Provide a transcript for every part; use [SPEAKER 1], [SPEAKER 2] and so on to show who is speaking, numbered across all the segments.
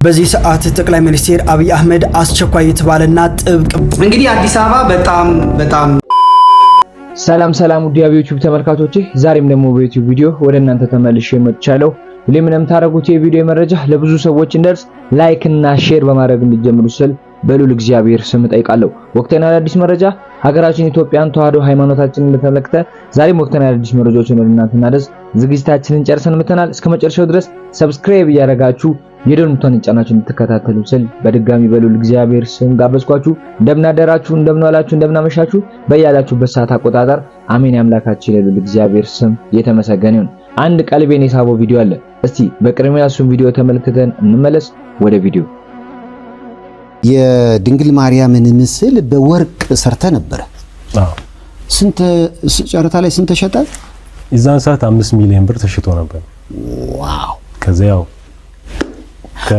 [SPEAKER 1] በዚህ ሰዓት ጠቅላይ ሚኒስትር አብይ አህመድ አስቸኳይ የተባለና ጥብቅ እንግዲህ አዲስ አበባ በጣም
[SPEAKER 2] ሰላም ውድ የዩቲዩብ ተመልካቾቼ ዛሬም ደግሞ በዩቲዩብ ቪዲዮ ወደ እናንተ ተመልሼ መጥቻለሁ። ለምንም ታረጉት የቪዲዮ መረጃ ለብዙ ሰዎች እንደርስ ላይክ እና ሼር በማድረግ እንዲጀምሩ ስል በሉል እግዚአብሔር ስም ጠይቃለሁ። ወቅታዊና አዲስ መረጃ ሀገራችን ኢትዮጵያን ተዋህዶ ሃይማኖታችንን በተመለከተ ዛሬም ወቅታዊና አዲስ መረጃዎችን ወደ እናንተ እናደርስ ዝግጅታችንን ጨርሰን መተናል። እስከመጨረሻው ድረስ ሰብስክራይብ እያደረጋችሁ የደወል ምልክቱን ጫናችሁ እንድትከታተሉ ስል በድጋሚ በሉል እግዚአብሔር ስም ጋበዝኳችሁ። እንደምናደራችሁ፣ እንደምንዋላችሁ፣ እንደምናመሻችሁ በያላችሁበት ሰዓት አቆጣጠር አሜን። አምላካችን የሉል እግዚአብሔር ስም የተመሰገነ ይሁን። አንድ ቀልቤን የሳበው ቪዲዮ አለ። እስቲ በቅድሚያ እሱን ቪዲዮ ተመልክተን እንመለስ። ወደ ቪዲዮ
[SPEAKER 3] የድንግል ማርያምን ምስል በወርቅ ሰርተ ነበር። ስንት ጨረታ ላይ ስንት ተሸጠ?
[SPEAKER 4] የዛን ሰዓት 5 ሚሊዮን ብር ተሽጦ ነበር።
[SPEAKER 3] ዋው!
[SPEAKER 4] ከዚያው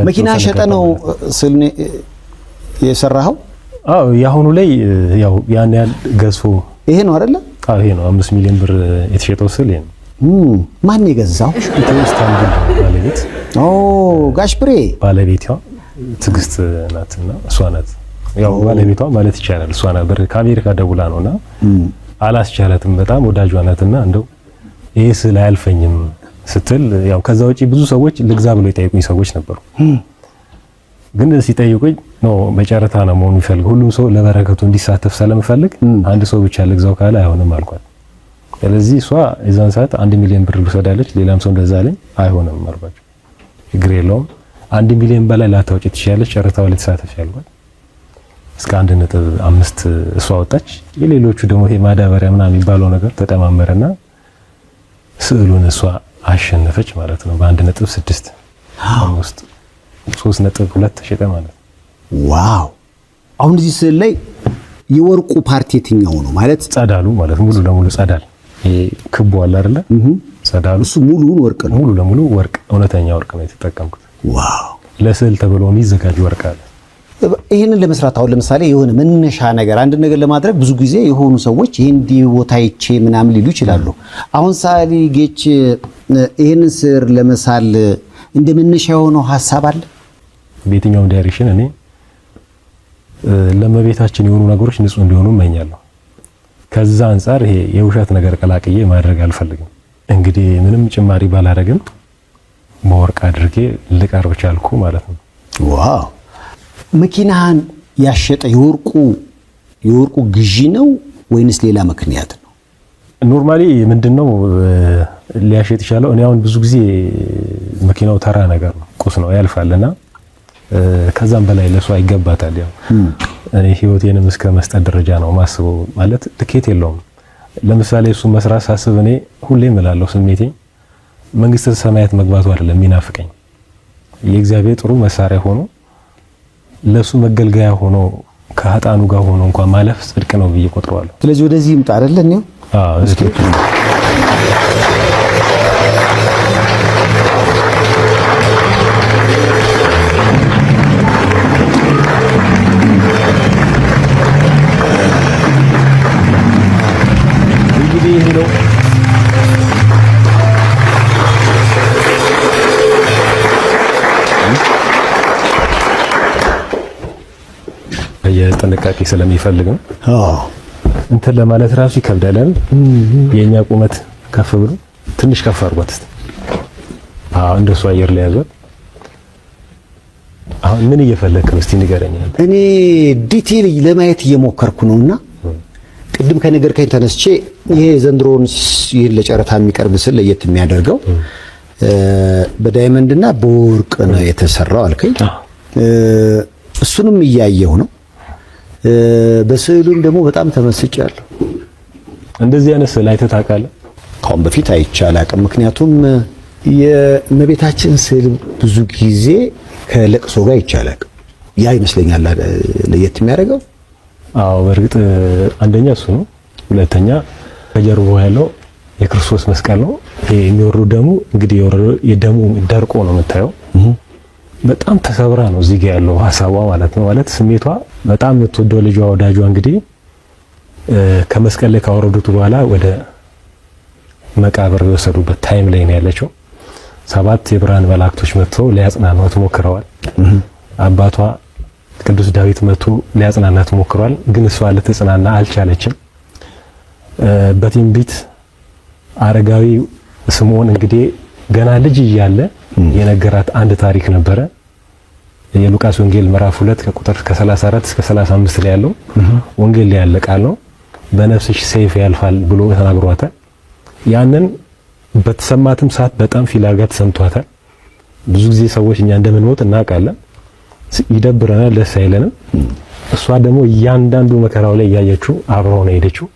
[SPEAKER 3] መኪና ሸጠ ነው ስል የሰራኸው?
[SPEAKER 4] አዎ፣ ያሁኑ ላይ ያው ያን ያህል ገዝፎ
[SPEAKER 3] ይሄ ነው አይደለ?
[SPEAKER 4] አዎ፣ ይሄ ነው 5 ሚሊዮን ብር የተሸጠው ስል ይሄ ነው።
[SPEAKER 3] ማን የገዛው?
[SPEAKER 4] ኢስታንቡል ባለቤት።
[SPEAKER 3] ኦ ጋሽ ብሬ
[SPEAKER 4] ባለቤቷ ትግስት ናትና እሷ ናት። ያው ባለቤቷ ማለት ይቻላል እሷ ነበር። ከአሜሪካ ደውላ ነውና አላስቻላትም። በጣም ወዳጇ ናትና እንደው ይሄ ስለ አያልፈኝም ስትል ያው ከዛ ውጪ ብዙ ሰዎች ልግዛ ብሎ የጠየቁኝ ሰዎች ነበሩ። ግን ሲጠይቁኝ ነው በጨረታ ነው መሆኑ ይፈልግ ሁሉም ሰው ለበረከቱ እንዲሳተፍ ስለምፈልግ አንድ ሰው ብቻ ልግዛው ካለ አይሆንም አልኳት። ስለዚህ እሷ የዛን ሰዓት 1 ሚሊዮን ብር ልወስዳለች። ሌላም ሰው እንደዛ አለኝ። አይሆንም አልኳቸው። ችግር የለውም 1 ሚሊዮን በላይ ላታውጪ ትችያለሽ፣ ጨረታው ላይ ተሳተፊ አልኳት። እስከ 1.5 እሷ ወጣች። የሌሎቹ ደግሞ ይሄ ማዳበሪያ ምናምን የሚባለው ነገር ተጠማመረና ስዕሉን እሷ አሸነፈች ማለት ነው። በ1.6 ውስጥ 3.2 ተሸጠ ማለት ነው።
[SPEAKER 3] ዋው! አሁን እዚህ ስዕል ላይ የወርቁ ፓርቲ የትኛው ነው ማለት?
[SPEAKER 4] ጸዳሉ ማለት ሙሉ ለሙሉ ጸዳል። ይሄ ክቡ አለ አይደለ? ጸዳሉ
[SPEAKER 3] እሱ ሙሉውን ወርቅ ነው።
[SPEAKER 4] ሙሉ ለሙሉ ወርቅ፣ እውነተኛ ወርቅ ነው የተጠቀምኩት።
[SPEAKER 3] ዋው!
[SPEAKER 4] ለስዕል ተብሎ የሚዘጋጅ ወርቅ አለ።
[SPEAKER 3] ይሄንን ለመስራት አሁን ለምሳሌ የሆነ መነሻ ነገር አንድ ነገር ለማድረግ ብዙ ጊዜ የሆኑ ሰዎች ይሄን ቦታ ይቼ ምናምን ሊሉ ይችላሉ። አሁን ሳሊ ጌች ይሄንን ስዕል ለመሳል እንደ መነሻ የሆነው ሐሳብ አለ?
[SPEAKER 4] በየትኛው ዳይሬክሽን እኔ ለመቤታችን የሆኑ ነገሮች ንጹህ እንዲሆኑ እመኛለሁ። ከዛ አንፃር ይሄ የውሸት ነገር ቀላቅዬ ማድረግ አልፈልግም። እንግዲህ ምንም ጭማሪ ባላረግም በወርቅ አድርጌ ልቀርብ ቻልኩ ማለት ነው።
[SPEAKER 3] ዋው! መኪናን ያሸጠ የወርቁ ግዢ ነው ወይንስ ሌላ ምክንያት ነው?
[SPEAKER 4] ኖርማሊ ምንድነው ሊያሸጥ ይችላል። እኔ አሁን ብዙ ጊዜ መኪናው ተራ ነገር ነው፣ ቁስ ነው ያልፋልና ከዛም በላይ ለሷ ይገባታል። ያው እኔ ህይወቴንም እስከ መስጠት ደረጃ ነው ማስበው። ማለት ትኬት የለውም። ለምሳሌ እሱ መስራት ሳስብ እኔ ሁሌም እላለሁ ስሜቴ መንግስተ ሰማያት መግባቱ አይደለም የሚናፍቀኝ፣ የእግዚአብሔር ጥሩ መሳሪያ ሆኖ ለሱ መገልገያ ሆኖ ከሀጣኑ ጋር ሆኖ እንኳን ማለፍ ጽድቅ ነው ብዬ ቆጥረዋለሁ።
[SPEAKER 3] ስለዚህ ወደዚህ ይምጣ አይደል ነው?
[SPEAKER 4] አዎ እስኪ የጥንቃቄ ስለሚፈልግ ነው። እንትን ለማለት ራሱ ይከብዳል። የኛ ቁመት ከፍ ብሎ ትንሽ ከፍ አድርጓት እስቲ። እንደሱ አየር ላይ ያዟት። አሁን ምን እየፈለክ ነው እስቲ ንገረኝ።
[SPEAKER 3] እኔ ዲቴል ለማየት እየሞከርኩ ነውና ቅድም ከነገርከኝ ተነስቼ ይሄ ዘንድሮን ይሄን ለጨረታ የሚቀርብ ስል ለየት የሚያደርገው በዳይመንድና በወርቅ ነው የተሰራው አልከኝ። እሱንም እያየሁ ነው። በስዕሉም ደግሞ በጣም ተመስጫለሁ።
[SPEAKER 4] እንደዚህ አይነት ስዕል አይተህ ታውቃለህ?
[SPEAKER 3] ካሁን በፊት አይቼ አላውቅም። ምክንያቱም የእመቤታችን ስዕል ብዙ ጊዜ ከለቅሶ ጋር አይቼ አላውቅም። ያ ይመስለኛል ለየት የሚያደርገው።
[SPEAKER 4] አዎ በእርግጥ አንደኛ እሱ ነው። ሁለተኛ ከጀርባው ያለው የክርስቶስ መስቀል ነው። ይሄ የሚወርዱ ደሙ እንግዲህ የደሙ ደርቆ ነው የምታየው። በጣም ተሰብራ ነው እዚህ ጋር ያለው ሐሳቧ ማለት ነው። ማለት ስሜቷ በጣም የምትወደው ልጇ ወዳጇ እንግዲህ ከመስቀል ላይ ካወረዱት በኋላ ወደ መቃብር የወሰዱበት ታይም ላይ ነው ያለችው። 7 የብርሃን መላእክቶች መጥተው ሊያጽናኗት ሞክረዋል። አባቷ ቅዱስ ዳዊት መጥቶ ሊያጽናናት ሞክሯል። ግን እሷ ልትጽናና አልቻለችም። በትንቢት አረጋዊ ስምዖን እንግዲህ ገና ልጅ እያለ የነገራት አንድ ታሪክ ነበረ። የሉቃስ ወንጌል ምዕራፍ 2 ከቁጥር ከ34 እስከ 35 ላይ ያለው ወንጌል ላይ ያለ ቃል ነው። በነፍስሽ ሰይፍ ያልፋል ብሎ ተናግሯታል። ያንን በተሰማትም ሰዓት በጣም ፊላጋ ተሰምቷታል። ብዙ ጊዜ ሰዎች እኛ እንደምንሞት እናውቃለን፣ ይደብረናል፣ ደስ አይለንም። እሷ ደግሞ እያንዳንዱ መከራው ላይ እያየችው አብረው ነው ሄደችው።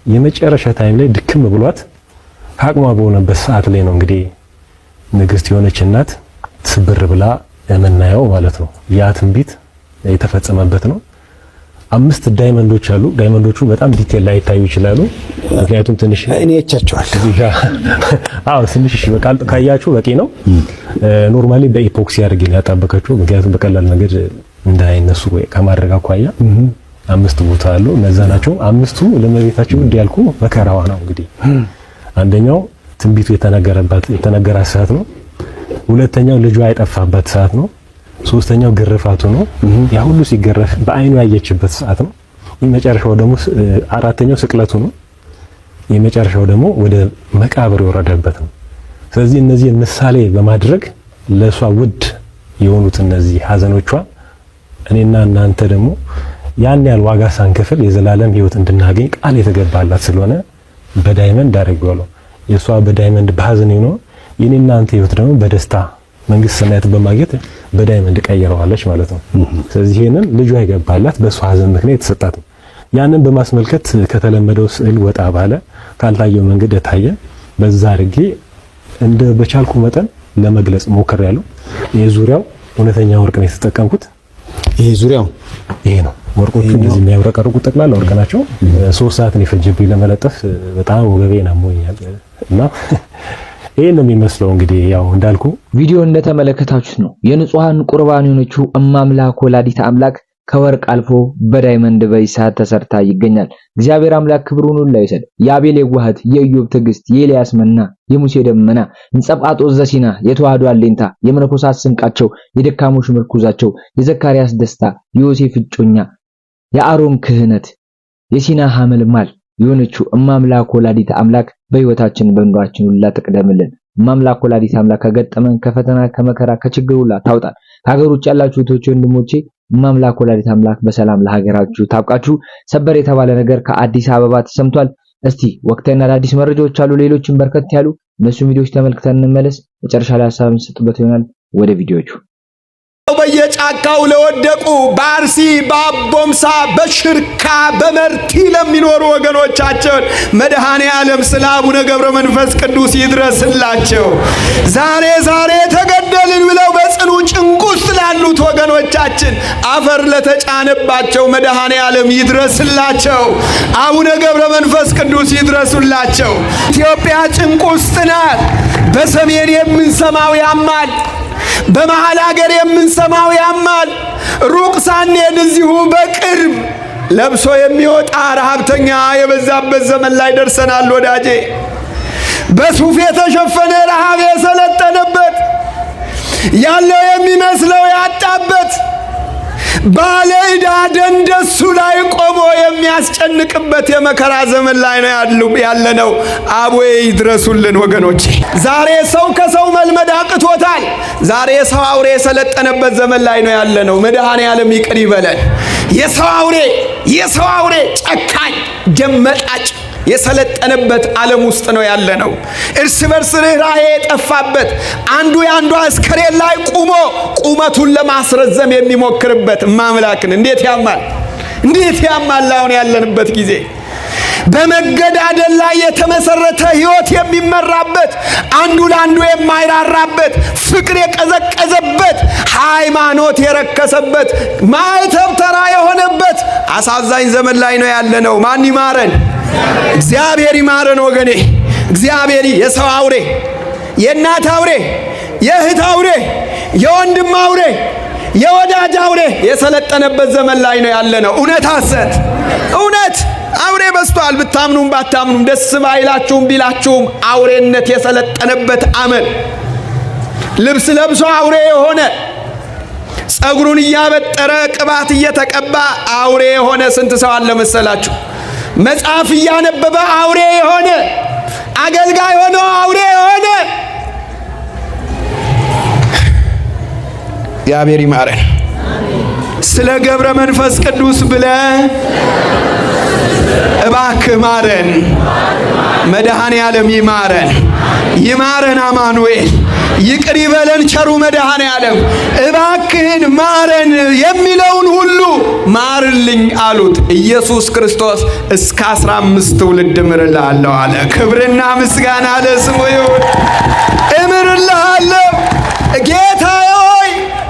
[SPEAKER 4] የመጨረሻ ታይም ላይ ድክም ብሏት አቅሟ በሆነበት ሰዓት ላይ ነው እንግዲህ ንግስት የሆነች እናት ስብር ብላ የምናየው ማለት ነው። ያ ትንቢት የተፈጸመበት ነው። 5 ዳይመንዶች አሉ። ዳይመንዶቹ በጣም ዲቴል ላይ ታዩ ይችላሉ፣ ምክንያቱም ትንሽ
[SPEAKER 3] እኔ እቻቸዋለሁ።
[SPEAKER 4] አዎ ትንሽ በቃል ካያችሁ በቂ ነው። ኖርማሊ በኢፖክሲ አድርጌ ያጣበቀችው፣ ምክንያቱም በቀላል መንገድ እንዳይነሱ ከማድረግ አኳያ 5 ቦታ አሉ። እነዛ ናቸው 5ቱ ለመቤታችን እንዲያልኩ መከራዋ ነው። እንግዲህ አንደኛው ትንቢቱ የተነገራት ሰዓት ነው። ሁለተኛው ልጇ የጠፋበት ሰዓት ነው። ሶስተኛው ግርፋቱ ነው። ያ ሁሉ ሲገረፍ በአይኑ ያየችበት ሰዓት ነው። የመጨረሻው ደግሞ አራተኛው ስቅለቱ ነው። የመጨረሻው ደግሞ ወደ መቃብር የወረደበት ነው። ስለዚህ እነዚህ ምሳሌ በማድረግ ለሷ ውድ የሆኑት እነዚህ ሀዘኖቿ እኔና እናንተ ደግሞ ያን ያህል ዋጋ ሳንከፍል የዘላለም ሕይወት እንድናገኝ ቃል የተገባላት ስለሆነ በዳይመንድ አድርገዋለሁ። የሷ በዳይመንድ በሀዘን ነው፣ የኔና አንተ ሕይወት ደግሞ በደስታ መንግስት ሰማያት በማግኘት በዳይመንድ ቀይረዋለች ማለት ነው። ስለዚህ ይሄንን ልጇ ይገባላት በሷ ሀዘን ምክንያት የተሰጣት ነው። ያንን በማስመልከት ከተለመደው ስዕል ወጣ ባለ ካልታየው መንገድ የታየ በዛ አድርጌ እንደ በቻልኩ መጠን ለመግለጽ ሞክሬያለሁ። የዙሪያው እውነተኛ ወርቅ ነው የተጠቀምኩት።
[SPEAKER 3] ይሄ ዙሪያው
[SPEAKER 4] ይሄ ነው። ወርቆቹ እንደዚህ የሚያብረቀርቁ ጠቅላላ ወርቅ ናቸው። 3 ሰዓት ነው የፈጀብኝ ለመለጠፍ። በጣም ወገቤን አሞኛል እና ይሄን ነው የሚመስለው። እንግዲህ ያው እንዳልኩ
[SPEAKER 2] ቪዲዮ እንደተመለከታችሁት ነው የንጹሃን ቁርባን የሆነችው እማምላክ ወላዲተ አምላክ ከወርቅ አልፎ በዳይመንድ በይሳት ተሰርታ ይገኛል። እግዚአብሔር አምላክ ክብሩን ሁሉ ይሰጥ። የአቤል የዋህት፣ የኢዮብ ትዕግስት፣ የኤልያስ መና፣ የሙሴ ደመና፣ እንጸጳጦስ ዘሲና፣ የተዋህዶ አለኝታ፣ የመነኮሳት ስንቃቸው፣ የደካሞች ምርኩዛቸው፣ የዘካርያስ ደስታ፣ የዮሴፍ እጮኛ፣ የአሮን ክህነት፣ የሲና ሐመልማል የሆነችው እማምላክ ወላዲተ አምላክ በህይወታችን በኑሯችን ሁሉ ተቀደምልን። እማምላክ ወላዲተ አምላክ ከገጠመን ከፈተና ከመከራ ከችግር ሁሉ ታውጣን። ከሀገር ውጭ ያላችሁ እህቶቼ ወንድሞቼ እማምላክ ወላዲተ አምላክ በሰላም ለሀገራችሁ ታብቃችሁ። ሰበር የተባለ ነገር ከአዲስ አበባ ተሰምቷል። እስቲ ወቅታዊና አዳዲስ መረጃዎች አሉ፣ ሌሎችም በርከት ያሉ እነሱ ቪዲዮዎች ተመልክተን እንመለስ። መጨረሻ ላይ ሐሳብ እንሰጥበት ይሆናል። ወደ ቪዲዮቹ
[SPEAKER 5] በየጫካው ለወደቁ በአርሲ በአቦምሳ በሽርካ በመርቲ ለሚኖሩ ወገኖቻችን መድኃኔ ዓለም ስለ አቡነ ገብረ መንፈስ ቅዱስ ይድረስላቸው። ዛሬ ተገደልን ብለው በጽኑ ጭንቅ ውስጥ ላሉት ወገኖቻችን አፈር ለተጫነባቸው መድኃኔ ዓለም ይድረስላቸው። አቡነ ገብረ መንፈስ ቅዱስ ይድረሱላቸው። ኢትዮጵያ ጭንቅ ውስጥ ናት። በሰሜን የምንሰማው ያማል፣ በመሃል ሀገር የምንሰማው ያማል። ሩቅ ሳንሄድ እዚሁ በቅርብ ለብሶ የሚወጣ ረሃብተኛ የበዛበት ዘመን ላይ ደርሰናል ወዳጄ። በሱፍ የተሸፈነ ረሃብ የሰለጠነበት ያለው የሚመስለው ያጣበት ባለ ዕዳ ደንደሱ ላይ ቆሞ የሚያስጨንቅበት የመከራ ዘመን ላይ ነው ያለነው። አቦዬ ይድረሱልን ወገኖቼ። ዛሬ ሰው ከሰው መልመድ አቅቶታል። ዛሬ ሰው አውሬ የሰለጠነበት ዘመን ላይ ነው ያለነው። መድኃኔ ዓለም ይቅር ይበለን። የሰው አውሬ ጨካኝ ደመጣጭ የሰለጠነበት ዓለም ውስጥ ነው ያለነው። እርስ በርስ ርህራሄ የጠፋበት አንዱ ያንዱ አስከሬን ላይ ቁመቱን ለማስረዘም የሚሞክርበት ማምላክን እንዴት ያማል አሁን ያለንበት ጊዜ። በመገዳደል ላይ የተመሰረተ ህይወት የሚመራበት፣ አንዱ ለአንዱ የማይራራበት፣ ፍቅር የቀዘቀዘበት፣ ሃይማኖት የረከሰበት፣ ማዕተብ ተራ የሆነበት አሳዛኝ ዘመን ላይ ነው ያለነው። ማን ይማረን? እግዚአብሔር ይማረን ወገኔ። እግዚአብሔር የሰው አውሬ፣ የእናት አውሬ፣ የእህት አውሬ፣ የወንድም አውሬ፣ የወዳጅ አውሬ የሰለጠነበት ዘመን ላይ ነው ያለነው። እውነት ሐሰት፣ እውነት አውሬ በዝቷል። ብታምኑም ባታምኑም፣ ደስ ባይላችሁም ቢላችሁም አውሬነት የሰለጠነበት ልብስ ለብሶ አውሬ የሆነ ጸጉሩን እያበጠረ ቅባት እየተቀባ አውሬ የሆነ ስንት ሰው አለ መሰላችሁ? መጽሐፍ እያነበበ አውሬ የሆነ አገልጋይ ሆኖ አውሬ የሆነ እግዚአብሔር ይማረን። ስለ ገብረ መንፈስ ቅዱስ ብለ እባክህ ማረን። መድኃኔ ዓለም ይማረን፣ ይማረን። አማኑኤል ይቅር ይበለን ቸሩ መድኃኔ ዓለም እባክህን ማረን፣ የሚለውን ሁሉ ማርልኝ አሉት። ኢየሱስ ክርስቶስ እስከ 15 ትውልድ እምርልሃለሁ አለ። ክብርና ምስጋና ለስሙ ይሁን። እምርልሃለሁ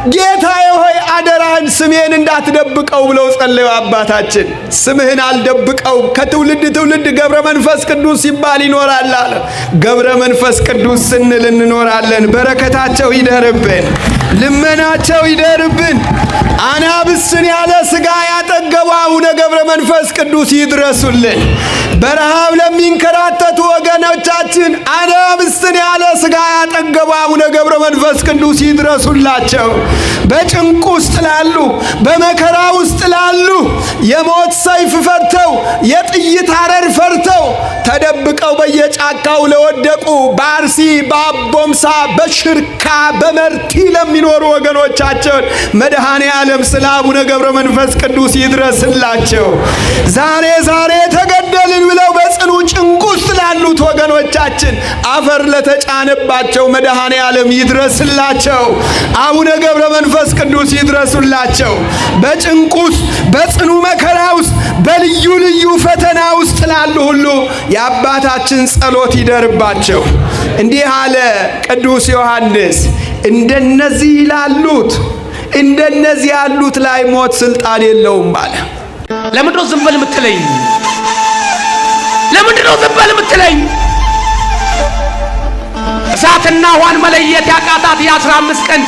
[SPEAKER 5] ጌታዬ ሆይ አደራህን ስሜን እንዳትደብቀው ብለው ጸለዩ አባታችን። ስምህን አልደብቀው፣ ከትውልድ ትውልድ ገብረ መንፈስ ቅዱስ ሲባል ይኖራል አለ። ገብረ መንፈስ ቅዱስ ስንል እንኖራለን። በረከታቸው ይደርብን፣ ልመናቸው ይደርብን። አናብስን ያለ ሥጋ ያጠገቡ አቡነ ገብረ መንፈስ ቅዱስ ይድረሱልን። በረሃብ ለሚንከራተቱ ወገኖቻችን አናብስን ያለ ሥጋ ያጠገቡ አቡነ ገብረ መንፈስ ቅዱስ ይድረሱላቸው። በጭንቅ ውስጥ ላሉ፣ በመከራ ውስጥ ላሉ፣ የሞት ሰይፍ ፈርተው፣ የጥይት አረር ፈርተው ተደብቀው በየጫካው ለወደቁ፣ በአርሲ በአቦምሳ በሽርካ በመርቲ ለሚኖሩ ወገኖቻችን መድኃኔ ዓለም ስለ አቡነ ገብረ መንፈስ ቅዱስ ይድረስላቸው። ዛሬ ተገደልን ብለው በጽኑ ጭንቅ ውስጥ ላሉት ወገኖቻችን አፈር ለተጫነባቸው መድኃኔ ዓለም ይድረስላቸው። አቡነ ገብረ መንፈስ ቅዱስ ይድረሱላቸው። በጭንቅ ውስጥ፣ በጽኑ መከራ ውስጥ፣ በልዩ ልዩ ፈተና ውስጥ ላሉ ሁሉ የአባታችን ጸሎት ይደርባቸው። እንዲህ አለ ቅዱስ ዮሐንስ፣ እንደነዚህ ያሉት ላይ ሞት ስልጣን የለውም አለ።
[SPEAKER 6] ለምንድነው ዝም በል የምትለኝ? ለምንድነው ዝም በል የምትለኝ? እሳትና ውሃን መለየት ያቃታት የ15 ቀን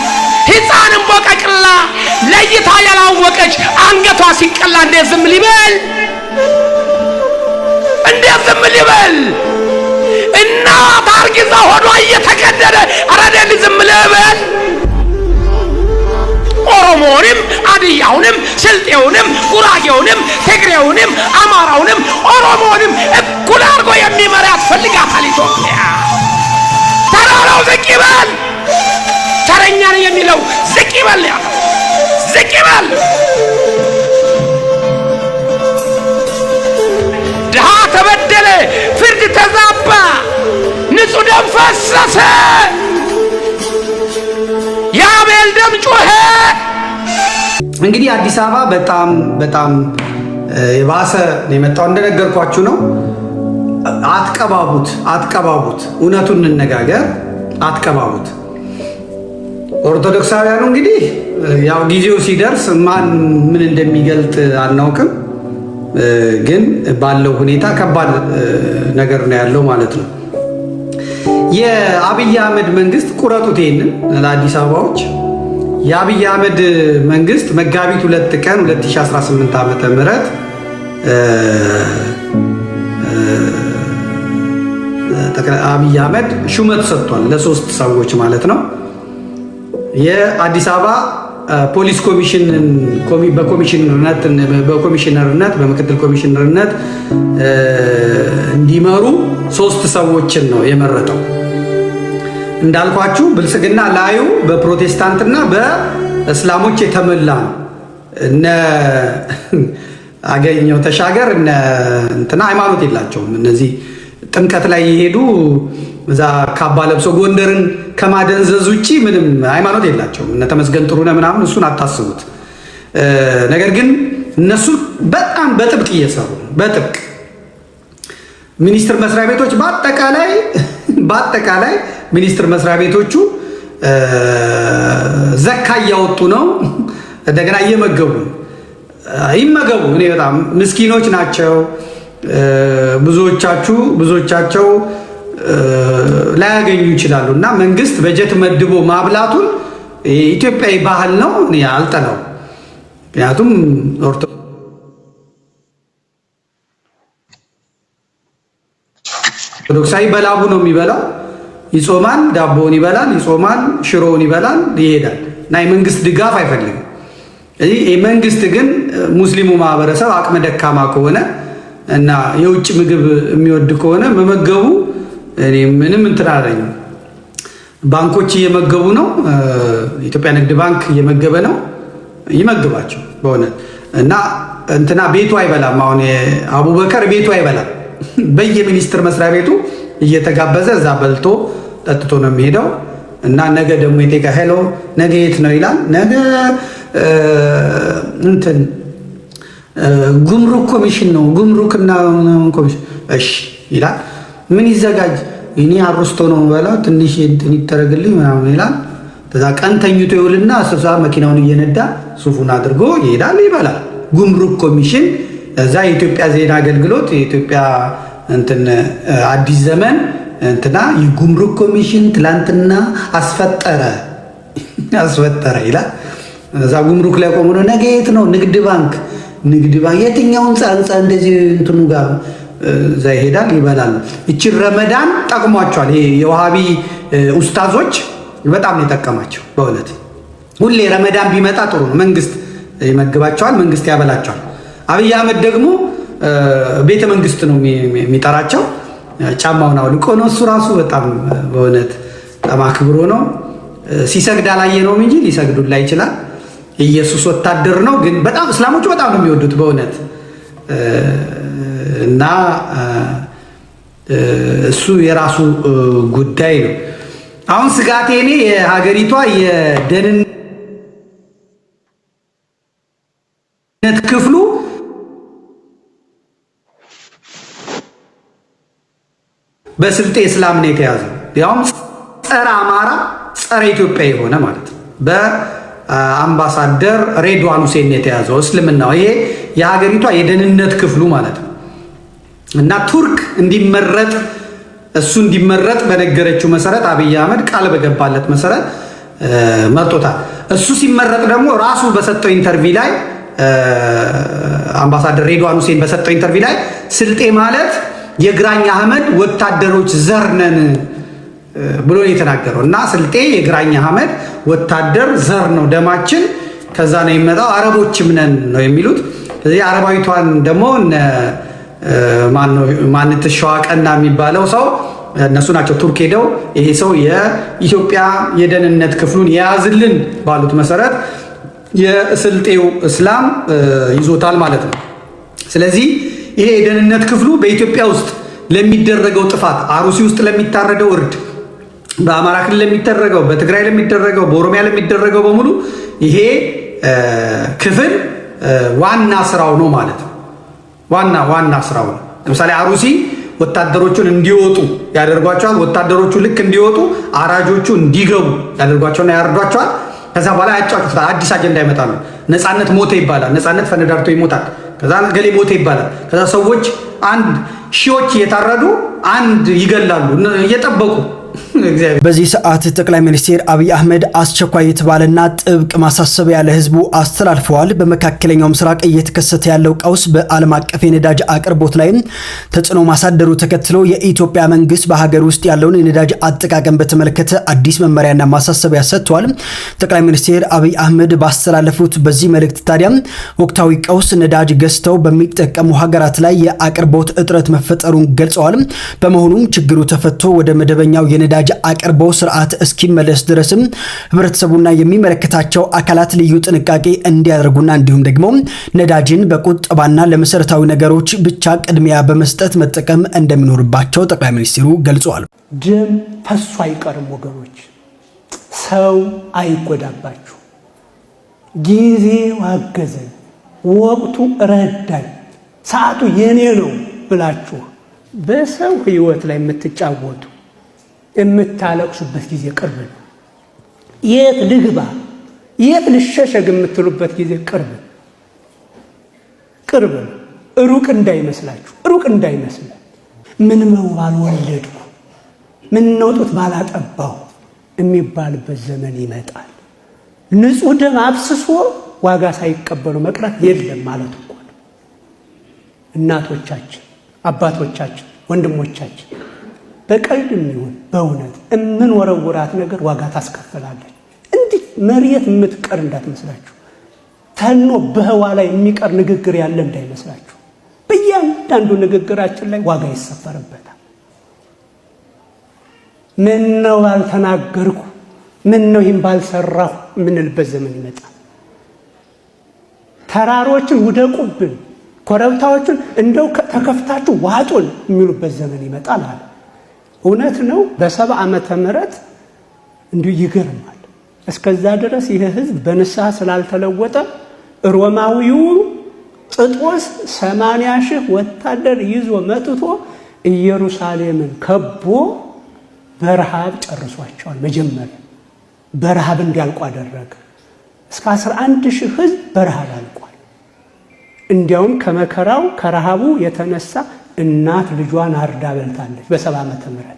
[SPEAKER 6] ሕፃን እምቦቀቅላ ለይታ ያላወቀች አንገቷ ሲቀላ እንዴት ዝም ሊበል? እንዴት ዝም ሊበል? እናት አርግዛ ሆዷ እየተቀደደ አረደል ዝም ልበል? ኦሮሞውንም አድያውንም ስልጤውንም ጉራጌውንም ትግሬውንም አማራውንም ኦሮሞውንም እኩል አድርጎ የሚመራ ያስፈልጋታል ኢትዮጵያ። ተራራው ዝቅ ይበል፣ ተረኛ ነኝ የሚለው ዝቅ ይበል፣ ዝቅ ይበል። ድሃ ተበደለ፣ ፍርድ ተዛባ፣ ንጹህ ደም ፈሰሰ፣ የአቤል ደም ጮኸ።
[SPEAKER 1] እንግዲህ አዲስ አበባ በጣም የባሰ ነው የመጣው። እንደነገርኳችሁ ነው። አትቀባቡት። እውነቱን እንነጋገር፣ አትቀባቡት። ኦርቶዶክሳውያኑ እንግዲህ ያው ጊዜው ሲደርስ ምን እንደሚገልጥ አናውቅም፣ ግን ባለው ሁኔታ ከባድ ነገር ነው ያለው ማለት ነው። የአብይ አህመድ መንግስት ቁረጡት ይሄንን ለአዲስ አበባዎች። የአብይ አህመድ መንግስት መጋቢት 2 ቀን 2018 ዓመተ ምህረት አብይ አህመድ ሹመት ሰጥቷል ለሶስት ሰዎች ማለት ነው። የአዲስ አበባ ፖሊስ ኮሚሽንን በኮሚሽነርነት በምክትል ኮሚሽነርነት እንዲመሩ 3 ሰዎችን ነው የመረጠው። እንዳልኳችሁ ብልጽግና ላዩ በፕሮቴስታንትና በእስላሞች የተሞላ ነው። እነ አገኘው ተሻገር እንትና ሃይማኖት የላቸውም። እነዚህ ጥምቀት ላይ የሄዱ እዛ ካባ ለብሶ ጎንደርን ከማደንዘዝ ውጪ ምንም ሃይማኖት የላቸውም። እነ ተመስገን ጥሩነህ ምናምን እሱን አታስቡት። ነገር ግን እነሱ በጣም በጥብቅ እየሰሩ በጥብቅ ሚኒስቴር መስሪያ ቤቶች በአጠቃላይ ሚኒስቴር መስሪያ ቤቶቹ ዘካ እያወጡ ነው። እንደገና እየመገቡ ይመገቡ። እኔ በጣም ምስኪኖች ናቸው ብዙዎቻቸው ላያገኙ ይችላሉ። እና መንግስት በጀት መድቦ ማብላቱን ኢትዮጵያዊ ባህል ነው። እኔ አልጠላው። ምክንያቱም ኦርቶዶክሳዊ በላቡ ነው የሚበላው። ይጾማል፣ ዳቦውን ይበላል፣ ይጾማል፣ ሽሮውን ይበላል፣ ይሄዳል እና የመንግስት ድጋፍ አይፈልግም። መንግስት ግን ሙስሊሙ ማህበረሰብ አቅመ ደካማ ከሆነ እና የውጭ ምግብ የሚወድ ከሆነ መመገቡ እኔ ምንም እንትን አለኝ። ባንኮች እየመገቡ ነው። ኢትዮጵያ ንግድ ባንክ እየመገበ ነው። ይመግባቸው በእውነት እና እንትና ቤቱ አይበላም። አሁን አቡበከር ቤቱ አይበላም። በየሚኒስትር መስሪያ ቤቱ እየተጋበዘ እዛ በልቶ ጠጥቶ ነው የሚሄደው እና ነገ ደግሞ የጤቃ ሄሎ ነገ የት ነው ይላል። ነገ እንትን ጉምሩክ ኮሚሽን ነው ጉምሩክና ኮሚሽን እሺ ይላል። ምን ይዘጋጅ እኔ አርስቶ ነው በላው ትንሽ እንትን ይተረግልኝ ምናምን ይላል። ከዛ ቀን ተኝቶ ይውልና አሰሳ መኪናውን እየነዳ ሱፉን አድርጎ ይሄዳል፣ ይበላል። ጉምሩክ ኮሚሽን እዛ የኢትዮጵያ ዜና አገልግሎት የኢትዮጵያ እንትን አዲስ ዘመን እንትና የጉምሩክ ኮሚሽን ትላንትና አስፈጠረ ይላል። እዛ ጉምሩክ ላይ ቆሞ ነው ነገ የት ነው ንግድ ባንክ የትኛውን ጻንጻ እንደዚህ እንትኑ ጋር እዛ ይሄዳል፣ ይበላል። እቺ ረመዳን ጠቅሟቸዋል። ይሄ የዋሃቢ ኡስታዞች በጣም ነው የጠቀማቸው በእውነት። ሁሌ ረመዳን ቢመጣ ጥሩ ነው። መንግስት ይመግባቸዋል፣ መንግስት ያበላቸዋል። አብይ አህመድ ደግሞ ቤተ መንግስት ነው የሚጠራቸው። ጫማውን አውልቆ ነው እሱ ራሱ በጣም በእውነት በጣም አክብሮ ነው። ሲሰግድ አላየነውም እንጂ ሊሰግዱላ ይችላል። ኢየሱስ ወታደር ነው። ግን በጣም እስላሞቹ በጣም ነው የሚወዱት በእውነት እና እሱ የራሱ ጉዳይ ነው። አሁን ስጋቴ እኔ የሀገሪቷ የደህንነት ክፍሉ በስልጤ እስላም ነው የተያዘው። ያውም ጸረ አማራ ጸረ ኢትዮጵያ የሆነ ማለት ነው። በአምባሳደር ሬድዋን ሁሴን የተያዘው እስልምናው ይሄ የሀገሪቷ የደህንነት ክፍሉ ማለት ነው። እና ቱርክ እንዲመረጥ እሱ እንዲመረጥ በነገረችው መሰረት አብይ አህመድ ቃል በገባለት መሰረት መርጦታል። እሱ ሲመረጥ ደግሞ ራሱ በሰጠው ኢንተርቪው ላይ አምባሳደር ሬድዋን ሁሴን በሰጠው ኢንተርቪው ላይ ስልጤ ማለት የግራኝ አህመድ ወታደሮች ዘር ነን ብሎ የተናገረው እና ስልጤ የግራኝ አህመድ ወታደር ዘር ነው፣ ደማችን ከዛ ነው የሚመጣው፣ አረቦችም ነን ነው የሚሉት። ስለዚህ አረባዊቷን ደግሞ ማንትሻዋ ቀና የሚባለው ሰው እነሱ ናቸው ቱርክ ሄደው ይሄ ሰው የኢትዮጵያ የደህንነት ክፍሉን የያዝልን ባሉት መሰረት የስልጤው እስላም ይዞታል ማለት ነው። ስለዚህ ይሄ የደህንነት ክፍሉ በኢትዮጵያ ውስጥ ለሚደረገው ጥፋት፣ አሩሲ ውስጥ ለሚታረደው እርድ፣ በአማራ ክልል ለሚደረገው፣ በትግራይ ለሚደረገው፣ በኦሮሚያ ለሚደረገው በሙሉ ይሄ ክፍል ዋና ስራው ነው ማለት ነው። ዋና ስራው ነው። ለምሳሌ አሩሲ ወታደሮቹን እንዲወጡ ያደርጓቸዋል። ወታደሮቹ ልክ እንዲወጡ አራጆቹ እንዲገቡ ያደርጓቸውና ያርዷቸዋል። ከዛ በኋላ ያጫውቱታል። አዲስ አጀንዳ ይመጣሉ። ነፃነት ሞተ ይባላል። ነፃነት ፈነዳርቶ ይሞታል። ከዛ ገሌ ሞተ ይባላል። ከዛ ሰዎች ሺዎች እየታረዱ አንድ ይገላሉ እየጠበቁ።
[SPEAKER 7] በዚህ ሰዓት ጠቅላይ ሚኒስትር አብይ አህመድ አስቸኳይ የተባለና ጥብቅ ማሳሰቢያ ለህዝቡ አስተላልፈዋል። በመካከለኛው ምስራቅ እየተከሰተ ያለው ቀውስ በዓለም አቀፍ የነዳጅ አቅርቦት ላይ ተጽዕኖ ማሳደሩ ተከትሎ የኢትዮጵያ መንግስት በሀገር ውስጥ ያለውን የነዳጅ አጠቃቀም በተመለከተ አዲስ መመሪያና ማሳሰቢያ ሰጥቷል። ጠቅላይ ሚኒስትር አብይ አህመድ ባስተላለፉት በዚህ መልእክት ታዲያ ወቅታዊ ቀውስ ነዳጅ ገዝተው በሚጠቀሙ ሀገራት ላይ የአቅርቦት እጥረት መፈጠሩን ገልጸዋል። በመሆኑም ችግሩ ተፈቶ ወደ መደበኛው የነዳጅ አቅርቦት ስርዓት እስኪመለስ ድረስም ህብረተሰቡና የሚመለከታቸው አካላት ልዩ ጥንቃቄ እንዲያደርጉና እንዲሁም ደግሞ ነዳጅን በቁጠባና ለመሰረታዊ ነገሮች ብቻ ቅድሚያ በመስጠት መጠቀም እንደሚኖርባቸው ጠቅላይ ሚኒስትሩ ገልጸዋል።
[SPEAKER 6] ደም ፈሶ አይቀርም ወገኖች፣ ሰው አይጎዳባችሁ። ጊዜው አገዘን፣ ወቅቱ ረዳኝ፣ ሰዓቱ የኔ ነው ብላችሁ በሰው ህይወት ላይ የምትጫወቱ የምታለቅሱበት ጊዜ ቅርብ ነው። የት ልግባ የት ልሸሸግ የምትሉበት ጊዜ ቅርብ ነው። ሩቅ እንዳይመስላችሁ፣ ሩቅ እንዳይመስል። ምን ነው ባልወለድኩ፣ ምን ነው ጡት ባላጠባው የሚባልበት ዘመን ይመጣል። ንጹህ ደም አፍስሶ ዋጋ ሳይቀበሉ መቅረት የለም ማለት እኮ ነው። እናቶቻችን፣ አባቶቻችን፣ ወንድሞቻችን በቀልድም ይሁን በእውነት የምንወረውራት ነገር ዋጋ ታስከፍላለች። እንዲህ መሬት የምትቀር እንዳትመስላችሁ፣ ተኖ በህዋ ላይ የሚቀር ንግግር ያለ እንዳይመስላችሁ። በእያንዳንዱ ንግግራችን ላይ ዋጋ ይሰፈርበታል። ምን ነው ባልተናገርኩ፣ ምን ነው ይህን ባልሰራሁ የምንልበት ዘመን ይመጣል። ተራሮችን ውደቁብን፣ ኮረብታዎችን እንደው ተከፍታችሁ ዋጡን የሚሉበት ዘመን ይመጣል አለ። እውነት ነው። በ70 ዓመተ ምህረት እንዲሁ ይገርማል። እስከዛ ድረስ ይህ ህዝብ በንስሐ ስላልተለወጠ ሮማዊው ጥጦስ 80,000 ወታደር ይዞ መጥቶ ኢየሩሳሌምን ከቦ በረሃብ ጨርሷቸዋል። መጀመሪያ በረሃብ እንዲያልቁ አደረገ። እስከ 11,000 ህዝብ በረሃብ አልቋል። እንዲያውም ከመከራው ከረሃቡ የተነሳ እናት ልጇን አርዳ በልታለች። በ70 ዓመተ ምህረት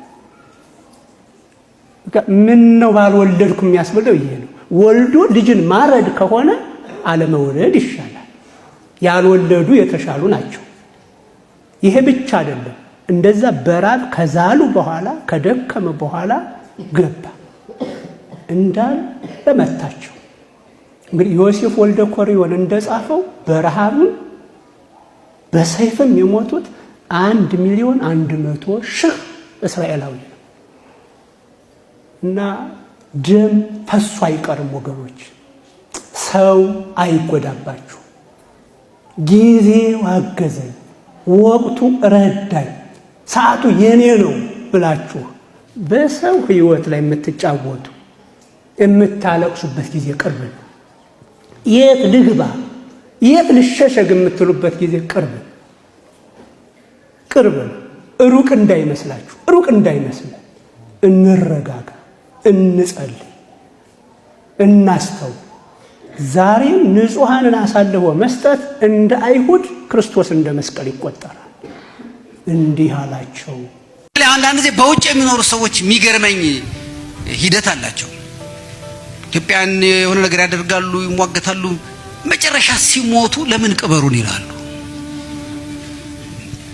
[SPEAKER 6] ምን ነው ባልወለድኩ የሚያስብለው ይሄ ነው። ወልዶ ልጅን ማረድ ከሆነ አለመውለድ ይሻላል። ያልወለዱ የተሻሉ ናቸው። ይሄ ብቻ አይደለም። እንደዛ በራብ ከዛሉ በኋላ ከደከመ በኋላ ገባ እንዳል ለመታቸው። እንግዲህ ዮሴፍ ወልደ ኮሪዮን እንደጻፈው በረሃብም በሰይፍም የሞቱት 1,100,000 እስራኤላዊ ነው። እና ደም ፈሶ አይቀርም ወገኖች። ሰው አይጎዳባችሁ። ጊዜው አገዘኝ፣ ወቅቱ ረዳኝ፣ ሰዓቱ የኔ ነው ብላችሁ በሰው ህይወት ላይ የምትጫወቱ የምታለቅሱበት ጊዜ ቅርብ ነው። የት ልግባ የት ልሸሸግ የምትሉበት ጊዜ ቅርብ ነው። ቅርብ ነው። ሩቅ እንዳይመስላችሁ፣ ሩቅ እንዳይመስለን። እንረጋጋ፣ እንጸልይ፣ እናስተው። ዛሬም ንጹሐንን አሳልፎ መስጠት እንደ አይሁድ ክርስቶስ እንደ መስቀል ይቆጠራል። እንዲህ አላቸው።
[SPEAKER 8] አንዳንድ ጊዜ በውጭ የሚኖሩ ሰዎች የሚገርመኝ ሂደት አላቸው። ኢትዮጵያን የሆነ ነገር ያደርጋሉ፣ ይሟገታሉ። መጨረሻ ሲሞቱ ለምን ቅበሩን ይላሉ።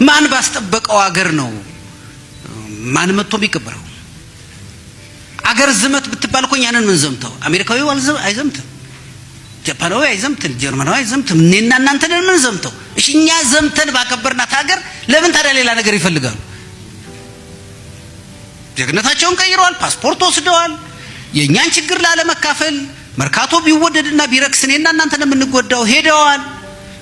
[SPEAKER 8] ማን ባስጠበቀው አገር ነው ማን መጥቶ የሚቀበረው? አገር ዝመት ብትባል እኮ እኛንን ምን ዘምተው? አሜሪካዊው አይዘምትም፣ ጃፓናዊ አይዘምትም፣ ጀርመናዊ አይዘምትም። እኔና እናንተ ነን ምን ዘምተው? እሺ እኛ ዘምተን ባከበርናት ሀገር ለምን ታዲያ ሌላ ነገር ይፈልጋሉ? ጀግነታቸውን ቀይረዋል፣ ፓስፖርት ወስደዋል። የእኛን ችግር ላለመካፈል መርካቶ ቢወደድና ቢረክስ እኔና እናንተ ነን የምንጎዳው ሄደዋል።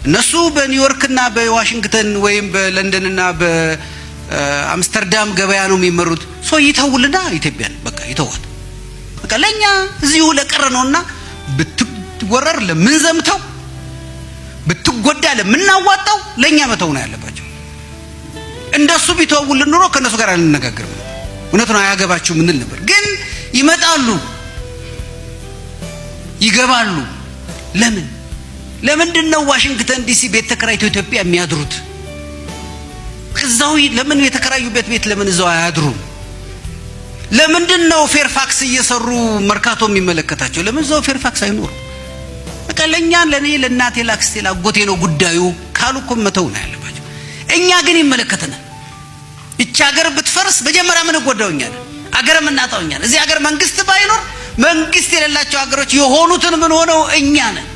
[SPEAKER 8] እነሱ በኒውዮርክና በዋሽንግተን ወይም በለንደንና በአምስተርዳም ገበያ ነው የሚመሩት። ሰው ይተውልና ኢትዮጵያን በቃ ይተዋል። በቃ ለኛ እዚሁ ለቀረ ነውና ብትወረር ለምን ዘምተው ብትጎዳ ለምናዋጣው ለኛ መተው ነው ያለባቸው። እንደሱ ቢተውልን ኑሮ ከነሱ ጋር አልነጋገርም። እውነት ነው አያገባችሁ ምንል ነበር። ግን ይመጣሉ፣ ይገባሉ። ለምንድን ነው ዋሽንግተን ዲሲ ቤት ተከራይተው ኢትዮጵያ የሚያድሩት? እዛው ለምን የተከራዩበት ቤት ለምን እዛው አያድሩም? ለምንድን ነው ፌርፋክስ እየሰሩ መርካቶ የሚመለከታቸው? ለምን እዛው ፌርፋክስ አይኖሩ? በቃ ለኛ ለኔ ለናቴ ላክስቴ ላጎቴ ነው ጉዳዩ ካሉ እኮ መተው ነው ያለባቸው። እኛ ግን ይመለከተናል። እቺ ሀገር ብትፈርስ መጀመሪያ ምን ጎዳውኛል? ሀገር ምን እናጣውኛል? እዚህ ሀገር መንግስት ባይኖር መንግስት የሌላቸው ሀገሮች የሆኑትን ምን ሆነው እኛ ነን።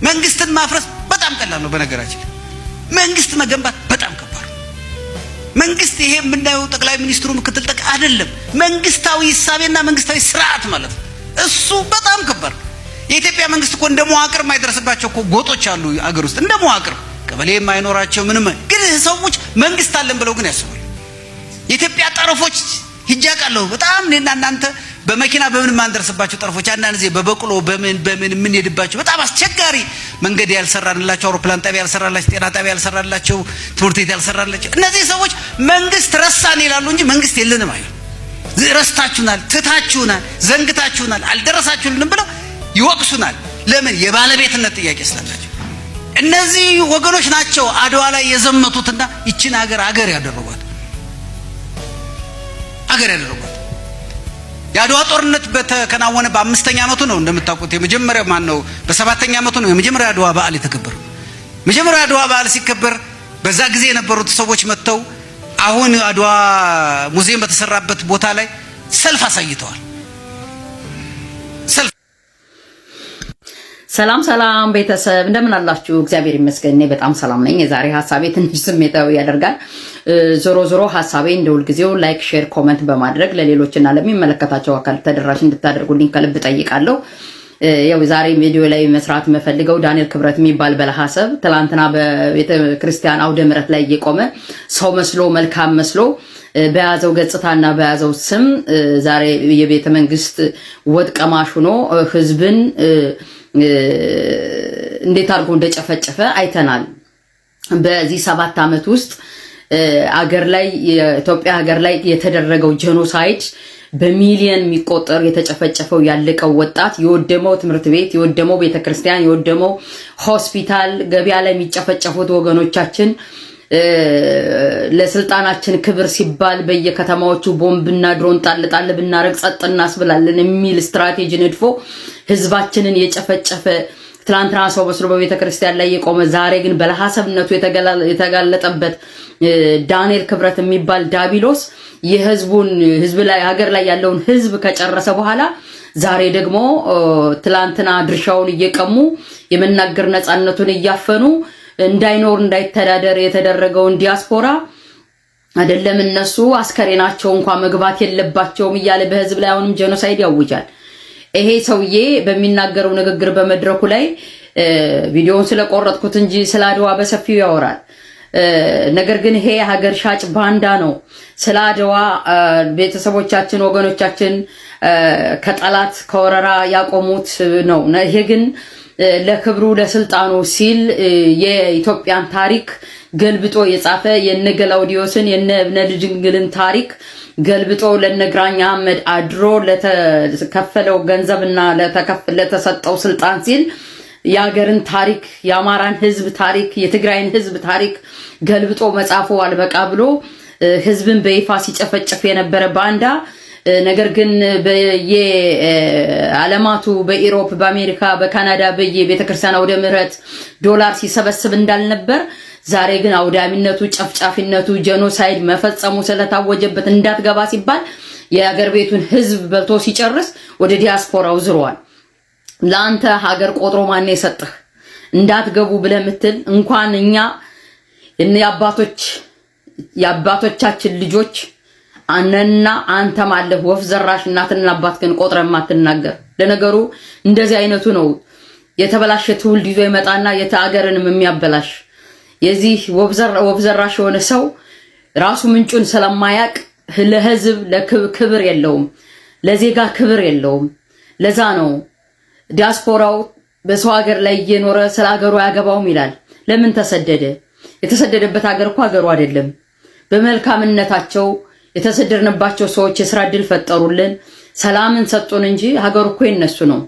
[SPEAKER 8] መንግስትን ማፍረስ በጣም ቀላል ነው። በነገራችን መንግስት መገንባት በጣም ከባድ ነው። መንግስት ይሄ የምናየው ጠቅላይ ሚኒስትሩ ምክትል ጠቅላይ አይደለም። መንግስታዊ ሂሳቤና መንግስታዊ ስርዓት ማለት ነው። እሱ በጣም ከባድ ነው። የኢትዮጵያ መንግስት እኮ እንደ መዋቅር የማይደርስባቸው እኮ ጎጦች አሉ ሀገር ውስጥ እንደ መዋቅር ቀበሌ የማይኖራቸው ምንም። ግን ሰዎች መንግስት አለን ብለው ግን ያስባሉ። የኢትዮጵያ ጠረፎች ሂጃቃለሁ በጣም እኔና እናንተ በመኪና በምን ማንደርስባቸው ጠረፎች አንዳንድ ጊዜ በበቅሎ በምን የምንሄድባቸው በጣም አስቸጋሪ መንገድ ያልሰራንላቸው፣ አውሮፕላን ጣቢያ ያልሰራላቸው፣ ጤና ጣቢያ ያልሰራላቸው፣ ትምህርት ቤት ያልሰራላቸው እነዚህ ሰዎች መንግስት ረሳን ይላሉ እንጂ መንግስት የለንም አይሉ። ረስታችሁናል፣ ትታችሁናል፣ ዘንግታችሁናል፣ አልደረሳችሁልንም ብለው ይወቅሱናል። ለምን? የባለቤትነት ጥያቄ ስላላቸው። እነዚህ ወገኖች ናቸው አድዋ ላይ የዘመቱትና ይችን ሀገር ያደረጓት። የአድዋ ጦርነት በተከናወነ በ5ኛ ዓመቱ ነው እንደምታውቁት። የመጀመሪያው ነው በ7ኛ ዓመቱ ነው የመጀመሪያው አድዋ በዓል የተከበረው። መጀመሪያው አድዋ በዓል ሲከበር በዛ ጊዜ የነበሩት ሰዎች መጥተው አሁን አድዋ ሙዚየም በተሰራበት ቦታ ላይ ሰልፍ አሳይተዋል።
[SPEAKER 9] ሰላም ቤተሰብ እንደምን አላችሁ? እግዚአብሔር ይመስገን እኔ በጣም ሰላም ነኝ። የዛሬ ሐሳቤ ትንሽ ስሜታዊ ያደርጋል። ዞሮ ሐሳቤ እንደሁልጊዜው ላይክ፣ ሼር፣ ኮሜንት በማድረግ ለሌሎችና ለሚመለከታቸው አካል ተደራሽ እንድታደርጉልኝ ከልብ ጠይቃለሁ። ያው ዛሬ ቪዲዮ ላይ መስራት የምፈልገው ዳንኤል ክብረት የሚባል በለሐሰብ ትላንትና በቤተ ክርስቲያን አውደ ምሕረት ላይ እየቆመ ሰው መስሎ መልካም መስሎ በያዘው ገጽታና በያዘው ስም ዛሬ የቤተ መንግስት ወጥ ቀማሽ ሆኖ ህዝብን እንዴት አድርጎ እንደጨፈጨፈ አይተናል። በዚህ 7 ዓመት ውስጥ አገር ላይ የኢትዮጵያ ሀገር ላይ የተደረገው ጄኖሳይድ በሚሊየን የሚቆጠር የተጨፈጨፈው ያለቀው ወጣት የወደመው ትምህርት ቤት የወደመው ቤተክርስቲያን የወደመው ሆስፒታል ገበያ ላይ የሚጨፈጨፉት ወገኖቻችን ለስልጣናችን ክብር ሲባል በየከተማዎቹ ቦምብና ድሮን ጣል ብናረግ ጸጥ እናስብላለን የሚል ስትራቴጂ ነድፎ ህዝባችንን የጨፈጨፈ ትላንትና ሰው መስሎ በቤተክርስቲያን ላይ የቆመ ዛሬ ግን በለሐሰብነቱ የተጋለጠበት ዳንኤል ክብረት የሚባል ዳቢሎስ ህዝብ ላይ ሀገር ላይ ያለውን ህዝብ ከጨረሰ በኋላ ዛሬ ደግሞ ትላንትና ድርሻውን እየቀሙ የመናገር ነፃነቱን እያፈኑ እንዳይኖር እንዳይተዳደር የተደረገውን ዲያስፖራ አይደለም እነሱ አስከሬናቸው እንኳን መግባት የለባቸውም እያለ በህዝብ ላይ አሁንም ጄኖሳይድ ያውጃል። ይሄ ሰውዬ በሚናገረው ንግግር በመድረኩ ላይ ቪዲዮውን ስለቆረጥኩት እንጂ ስለ አድዋ በሰፊው ያወራል። ነገር ግን ይሄ ሀገር ሻጭ ባንዳ ነው። ስለ አድዋ ቤተሰቦቻችን ወገኖቻችን ከጠላት ከወረራ ያቆሙት ነው። ይሄ ግን ለክብሩ ለስልጣኑ ሲል የኢትዮጵያን ታሪክ ገልብጦ የጻፈ የነገላውዲዮስን የነብነድንግልን ታሪክ ገልብጦ ለነግራኝ አህመድ አድሮ ለተከፈለው ገንዘብና ለተሰጠው ስልጣን ሲል የሀገርን ታሪክ የአማራን ህዝብ ታሪክ የትግራይን ህዝብ ታሪክ ገልብጦ መጻፉ አልበቃ ብሎ ህዝብን በይፋ ሲጨፈጭፍ የነበረ ባንዳ ነገር ግን በየዓለማቱ በኢሮፕ በአሜሪካ በካናዳ በየቤተክርስቲያን አውደ ምሕረት ዶላር ሲሰበስብ እንዳልነበር ዛሬ ግን አውዳሚነቱ ጨፍጫፊነቱ ጄኖሳይድ መፈጸሙ ስለታወጀበት እንዳትገባ ሲባል የሀገር ቤቱን ህዝብ በልቶ ሲጨርስ ወደ ዲያስፖራው ዝሯል። ለአንተ ሀገር ቆጥሮ ማን የሰጠህ እንዳትገቡ ብለህ ምትል እንኳን እኛ የአባቶቻችን ልጆች አነና አንተ ማለት ወፍ ዘራሽ እናትና አባትህን ቆጥረህ ማትናገር። ለነገሩ እንደዚህ አይነቱ ነው የተበላሸ ትውልድ ይዞ ይመጣና የሀገርንም የሚያበላሽ። የዚህ ወፍ ዘራሽ የሆነ ሰው ራሱ ምንጩን ስለማያቅ ለህዝብ ለክብር የለውም፣ ለዜጋ ክብር የለውም። ለዛ ነው ዲያስፖራው በሰው ሀገር ላይ እየኖረ ስለ ሀገሩ ያገባውም ይላል። ለምን ተሰደደ? የተሰደደበት ሀገር እኮ ሀገሩ አይደለም። በመልካምነታቸው የተሰደድንባቸው ሰዎች የስራ እድል ፈጠሩልን፣ ሰላምን ሰጡን እንጂ ሀገሩ እኮ የነሱ ነው።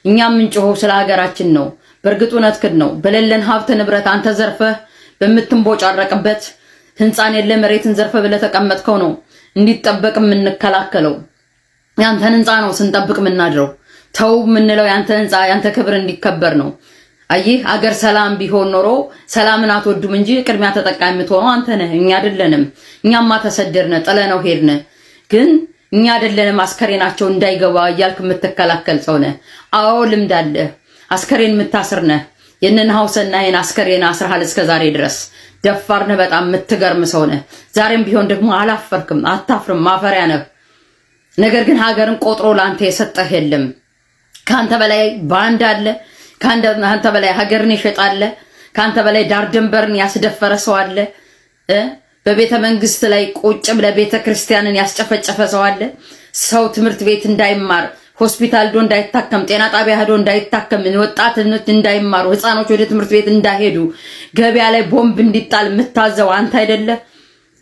[SPEAKER 9] እኛም ምንጮኸው ስለ ሀገራችን ነው። በእርግጥ እውነትህን ነው። በሌለን ሀብት ንብረት አንተ ዘርፈህ በምትንቦጫረቅበት ህንፃን የለ መሬትን ዘርፈህ ብለህ ተቀመጥከው ነው እንዲጠበቅ የምንከላከለው። ያንተን ህንፃ ነው ስንጠብቅ የምናድረው። ተው የምንለው ያንተ ህንፃ ያንተ ክብር እንዲከበር ነው። አየህ አገር ሰላም ቢሆን ኖሮ ሰላምን አትወዱም እንጂ ቅድሚያ ተጠቃሚ የምትሆነው አንተ ነህ፣ እኛ አይደለንም። እኛማ ተሰደድነ ጥለነው ሄድነ። ግን እኛ አይደለንም አስከሬናቸው እንዳይገባ እያልክ የምትከላከል ሰው ነህ። አዎ ልምድ አለ። አስከሬን የምታስር ነህ። የነን ሐውሰና ይሄን አስከሬን አስረሃል እስከ ዛሬ ድረስ ደፋር ነህ። በጣም የምትገርም ሰው ነህ። ዛሬም ቢሆን ደግሞ አላፈርክም፣ አታፍርም፣ ማፈሪያ ነህ። ነገር ግን ሀገርን ቆጥሮ ላንተ የሰጠህ የለም። ካንተ በላይ ባንድ አለ። ካንተ በላይ ሀገርን ይሸጣል። ካንተ በላይ ዳር ድንበርን ያስደፈረ ሰው አለ። በቤተ መንግስት ላይ ቁጭም ለቤተ ክርስቲያንን ያስጨፈጨፈ ሰው አለ። ሰው ትምህርት ቤት እንዳይማር፣ ሆስፒታል ዶ እንዳይታከም፣ ጤና ጣቢያ ሄዶ እንዳይታከም፣ ወጣትነት እንዳይማሩ፣ ህፃኖች ወደ ትምህርት ቤት እንዳይሄዱ፣ ገበያ ላይ ቦምብ እንዲጣል የምታዘው አንተ አይደለ?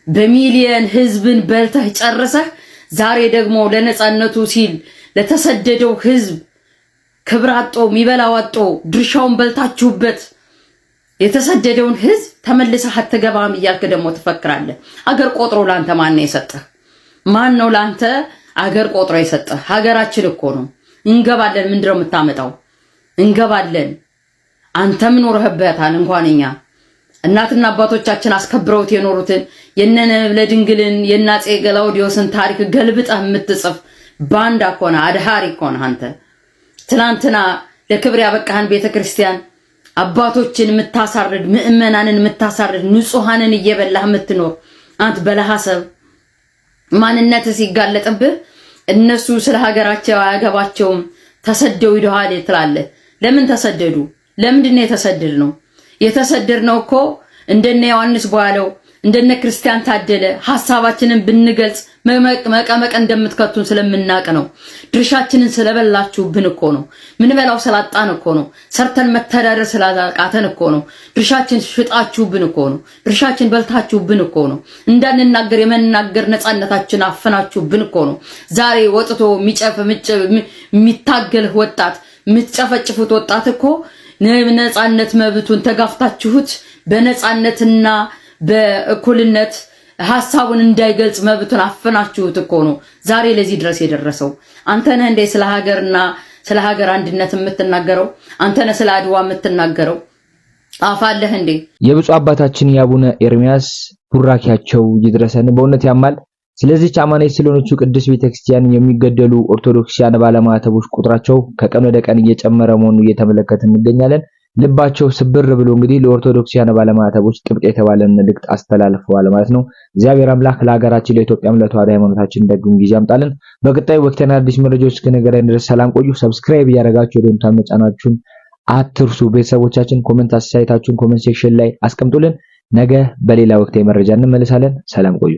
[SPEAKER 9] በሚሊየን ህዝብን በልተህ ጨርሰህ ዛሬ ደግሞ ለነፃነቱ ሲል ለተሰደደው ህዝብ ክብር አጦ ሚበላው አጦ ድርሻውን በልታችሁበት የተሰደደውን ህዝብ ተመልሰህ አትገባም እያልክ ደግሞ ትፈክራለህ። አገር ቆጥሮ ላንተ ማን ነው የሰጠህ? ማን ነው ላንተ አገር ቆጥሮ የሰጠህ? ሀገራችን እኮ ነው። እንገባለን። ምንድነው የምታመጣው? እንገባለን። አንተም ኖርህበታል። እንኳን እኛ እናትና አባቶቻችን አስከብረውት የኖሩትን የነነ ለድንግልን የናጼ ገላውዲዮስን ታሪክ ገልብጠህ የምትጽፍ ባንዳ ኮና አድሃሪ ኮና አንተ ትላንትና ለክብር ያበቃህን ቤተክርስቲያን አባቶችን የምታሳርድ ምእመናንን የምታሳርድ ንጹሃንን እየበላህ የምትኖር አንተ በለሐሰብ ማንነት ሲጋለጥብህ እነሱ ስለ ሀገራቸው አያገባቸውም ተሰደው ይደዋል ትላለህ። ለምን ተሰደዱ? ለምንድነው የተሰደድነው? የተሰደድነው እኮ እንደነ ዮሐንስ በኋላው እንደነ ክርስቲያን ታደለ ሐሳባችንን ብንገልጽ መቀመቅ እንደምትከቱን ስለምናቅ ነው። ድርሻችንን ስለበላችሁብን እኮ ነው። ምን በላው ስላጣን እኮ ነው። ሰርተን መተዳደር ስላቃተን እኮ ነው። ድርሻችን ሽጣችሁብን እኮ ነው። ድርሻችን በልታችሁብን እኮ ነው። እንዳንናገር የመናገር ነፃነታችን አፈናችሁብን እኮ ነው። ዛሬ ወጥቶ የሚታገል ወጣት የምትጨፈጭፉት ወጣት እኮ ነፃነት መብቱን ተጋፍታችሁት በነፃነትና በእኩልነት ሐሳቡን እንዳይገልጽ መብቱን አፈናችሁት እኮ ነው ዛሬ ለዚህ ድረስ የደረሰው። አንተ ነህ እንደ ስለ ሀገርና ስለ ሀገር አንድነት የምትናገረው? አንተ ነህ ስለ አድዋ የምትናገረው? አፋለህ እንዴ?
[SPEAKER 2] የብፁዕ አባታችን የአቡነ ኤርሚያስ ቡራኪያቸው ይድረሰን። በእውነት ያማል። ስለዚህ አማናዊ ስለሆነችው ቅድስት ቤተክርስቲያን የሚገደሉ ኦርቶዶክሳውያን ባለማዕተቦች ቁጥራቸው ከቀን ወደ ቀን እየጨመረ መሆኑን እየተመለከትን እንገኛለን። ልባቸው ስብር ብሎ እንግዲህ ለኦርቶዶክሳውያን ባለማዕተቦች ጥብቅ የተባለ መልእክት አስተላልፈዋል ማለት ነው። እግዚአብሔር አምላክ ለሀገራችን ለኢትዮጵያም ለተዋሕዶ ሃይማኖታችን ደግሞም ጊዜ ያምጣልን። በቀጣይ ወቅታዊና አዲስ መረጃዎች እስከነገናኝ ድረስ ሰላም ቆዩ። ሰብስክራይብ እያደረጋችሁ የደወል መጫናችሁን አትርሱ። ቤተሰቦቻችን ኮሜንት አስተያየታችሁን ኮሜንት ሴክሽን ላይ አስቀምጡልን። ነገ በሌላ ወቅታዊ መረጃ እንመለሳለን። ሰላም ቆዩ።